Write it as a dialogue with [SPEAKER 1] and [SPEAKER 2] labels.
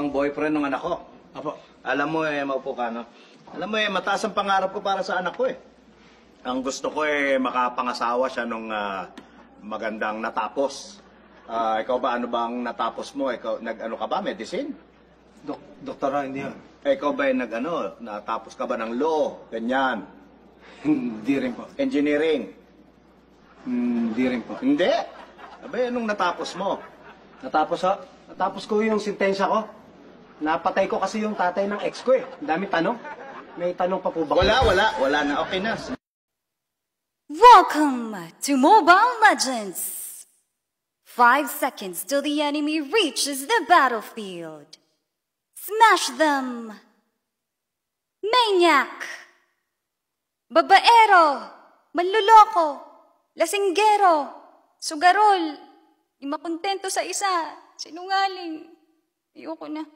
[SPEAKER 1] ang boyfriend ng anak ko.
[SPEAKER 2] Apo.
[SPEAKER 1] Alam mo maupo ka, no? Alam mo mataas ang pangarap ko para sa anak ko Ang gusto ko makapangasawa siya nung magandang natapos. Ikaw ba, ano bang natapos mo? Ikaw, nag-ano ka ba? Medicine?
[SPEAKER 2] Doktora, hindi yan.
[SPEAKER 1] Ikaw ba natapos ka ba ng law? Ganyan.
[SPEAKER 2] Hindi rin po.
[SPEAKER 1] Engineering?
[SPEAKER 2] Hindi rin po.
[SPEAKER 1] Hindi. Abay, anong natapos mo?
[SPEAKER 2] Natapos ko yung sentensya ko. Napatay ko kasi yung tatay ng ex ko Ang dami tanong. May tanong pa po ba?
[SPEAKER 1] Wala na. Okay na.
[SPEAKER 3] Welcome to Mobile Legends! 5 seconds till the enemy reaches the battlefield. Smash them! Maniac! Babaero! Manluloko! Lasinggero! Sugarol! Di makontento sa isa! Sinungaling! Ayoko na.